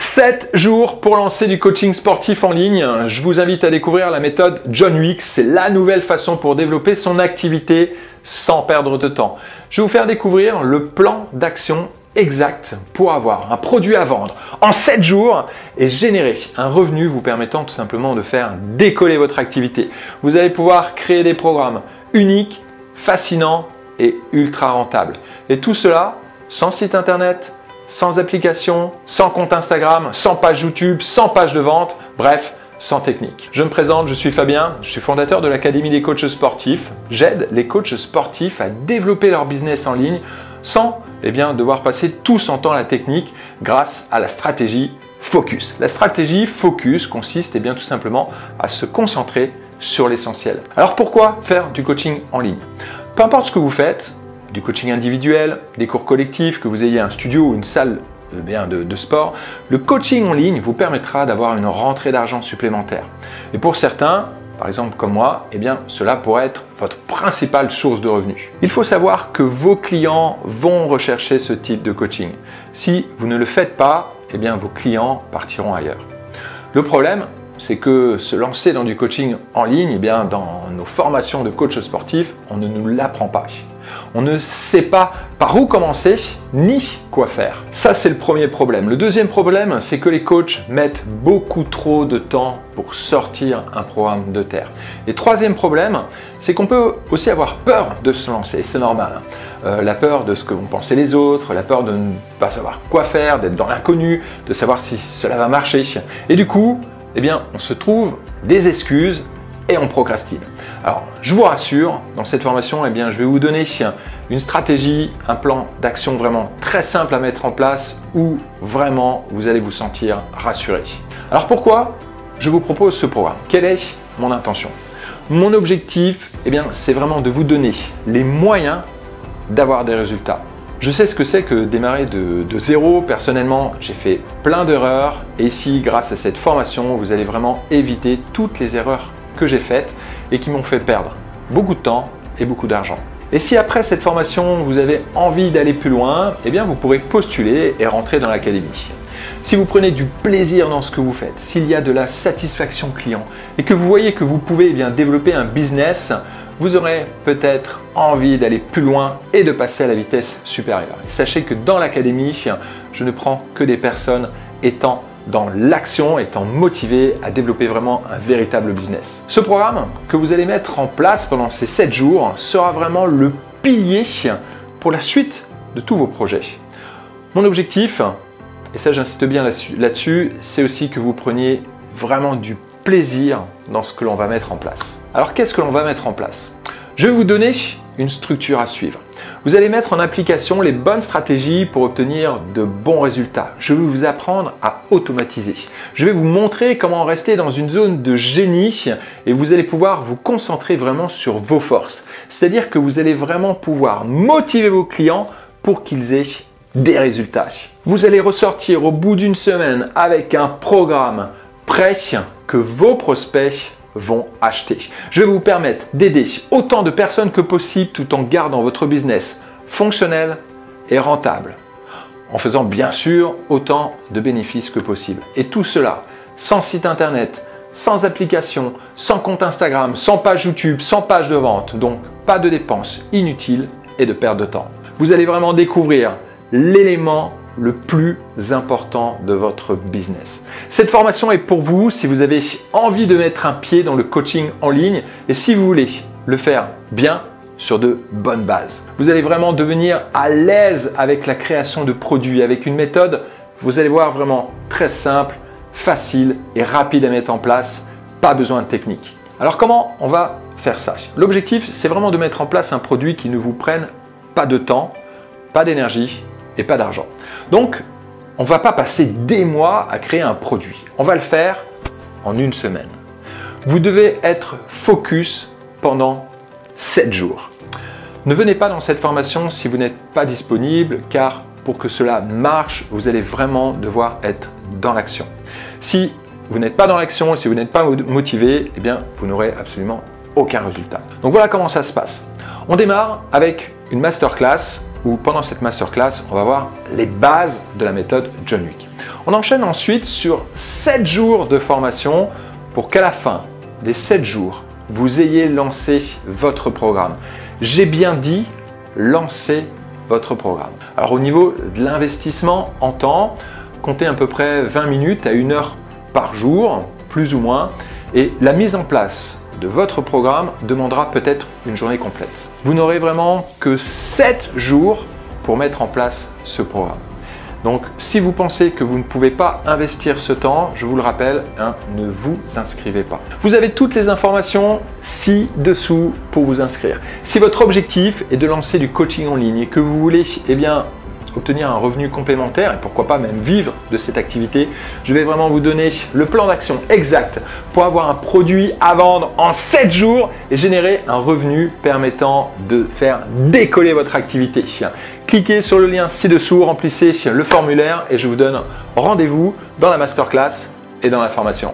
7 jours pour lancer du coaching sportif en ligne. Je vous invite à découvrir la méthode John Wick. C'est la nouvelle façon pour développer son activité sans perdre de temps. Je vais vous faire découvrir le plan d'action exact pour avoir un produit à vendre en 7 jours et générer un revenu vous permettant tout simplement de faire décoller votre activité. Vous allez pouvoir créer des programmes uniques, fascinants et ultra rentables. Et tout cela sans site internet, sans application, sans compte Instagram, sans page YouTube, sans page de vente, bref, sans technique. Je me présente, je suis Fabien, je suis fondateur de l'Académie des coachs sportifs. J'aide les coachs sportifs à développer leur business en ligne sans devoir passer tout son temps à la technique grâce à la stratégie Focus. La stratégie Focus consiste tout simplement à se concentrer sur l'essentiel. Alors pourquoi faire du coaching en ligne? Peu importe ce que vous faites, du coaching individuel, des cours collectifs, que vous ayez un studio ou une salle de sport, le coaching en ligne vous permettra d'avoir une rentrée d'argent supplémentaire. Et pour certains, par exemple comme moi, cela pourrait être votre principale source de revenus. Il faut savoir que vos clients vont rechercher ce type de coaching. Si vous ne le faites pas, vos clients partiront ailleurs. Le problème, c'est que se lancer dans du coaching en ligne, dans nos formations de coach sportif, on ne nous l'apprend pas. On ne sait pas par où commencer ni quoi faire. Ça, c'est le premier problème. Le deuxième problème, c'est que les coachs mettent beaucoup trop de temps pour sortir un programme de terre. Et troisième problème, c'est qu'on peut aussi avoir peur de se lancer. C'est normal. La peur de ce que vont penser les autres, la peur de ne pas savoir quoi faire, d'être dans l'inconnu, de savoir si cela va marcher. Et du coup, on se trouve des excuses et on procrastine. Alors, je vous rassure, dans cette formation, je vais vous donner une stratégie, un plan d'action vraiment très simple à mettre en place où vraiment vous allez vous sentir rassuré. Alors pourquoi je vous propose ce programme? Quelle est mon intention? Mon objectif, c'est vraiment de vous donner les moyens d'avoir des résultats. Je sais ce que c'est que démarrer de zéro. Personnellement, j'ai fait plein d'erreurs et ici, grâce à cette formation, vous allez vraiment éviter toutes les erreurs que j'ai faites et qui m'ont fait perdre beaucoup de temps et beaucoup d'argent. Et si après cette formation, vous avez envie d'aller plus loin, vous pourrez postuler et rentrer dans l'académie. Si vous prenez du plaisir dans ce que vous faites, s'il y a de la satisfaction client et que vous voyez que vous pouvez développer un business, vous aurez peut-être envie d'aller plus loin et de passer à la vitesse supérieure. Et sachez que dans l'académie, je ne prends que des personnes étant dans l'action, étant motivées à développer vraiment un véritable business. Ce programme que vous allez mettre en place pendant ces 7 jours sera vraiment le pilier pour la suite de tous vos projets. Mon objectif, et ça j'insiste bien là-dessus, c'est aussi que vous preniez vraiment du plaisir dans ce que l'on va mettre en place. Alors qu'est-ce que l'on va mettre en place? Je vais vous donner une structure à suivre. Vous allez mettre en application les bonnes stratégies pour obtenir de bons résultats. Je vais vous apprendre à automatiser. Je vais vous montrer comment rester dans une zone de génie et vous allez pouvoir vous concentrer vraiment sur vos forces. C'est-à-dire que vous allez vraiment pouvoir motiver vos clients pour qu'ils aient des résultats. Vous allez ressortir au bout d'une semaine avec un programme prêt que vos prospects vont acheter. Je vais vous permettre d'aider autant de personnes que possible tout en gardant votre business fonctionnel et rentable, en faisant bien sûr autant de bénéfices que possible. Et tout cela sans site internet, sans application, sans compte Instagram, sans page YouTube, sans page de vente. Donc pas de dépenses inutiles et de perte de temps. Vous allez vraiment découvrir l'élément le plus important de votre business. Cette formation est pour vous si vous avez envie de mettre un pied dans le coaching en ligne et si vous voulez le faire bien sur de bonnes bases. Vous allez vraiment devenir à l'aise avec la création de produits avec une méthode, vous allez voir, vraiment très simple, facile et rapide à mettre en place, pas besoin de technique. Alors comment on va faire ça? L'objectif, c'est vraiment de mettre en place un produit qui ne vous prenne pas de temps, pas d'énergie et pas d'argent. Donc, on ne va pas passer des mois à créer un produit. On va le faire en une semaine. Vous devez être focus pendant 7 jours. Ne venez pas dans cette formation si vous n'êtes pas disponible, car pour que cela marche, vous allez vraiment devoir être dans l'action. Si vous n'êtes pas dans l'action et si vous n'êtes pas motivé, vous n'aurez absolument aucun résultat. Donc voilà comment ça se passe. On démarre avec une masterclass où pendant cette masterclass, on va voir les bases de la méthode John Wick. On enchaîne ensuite sur 7 jours de formation pour qu'à la fin des 7 jours, vous ayez lancé votre programme. J'ai bien dit lancer votre programme. Alors au niveau de l'investissement en temps, comptez à peu près 20 minutes à 1 heure par jour, plus ou moins, et la mise en place de votre programme demandera peut-être une journée complète. Vous n'aurez vraiment que 7 jours pour mettre en place ce programme. Donc si vous pensez que vous ne pouvez pas investir ce temps, je vous le rappelle, ne vous inscrivez pas. Vous avez toutes les informations ci-dessous pour vous inscrire. Si votre objectif est de lancer du coaching en ligne et que vous voulez obtenir un revenu complémentaire et pourquoi pas même vivre de cette activité, je vais vraiment vous donner le plan d'action exact pour avoir un produit à vendre en 7 jours et générer un revenu permettant de faire décoller votre activité. Cliquez sur le lien ci-dessous, remplissez le formulaire et je vous donne rendez-vous dans la masterclass et dans la formation.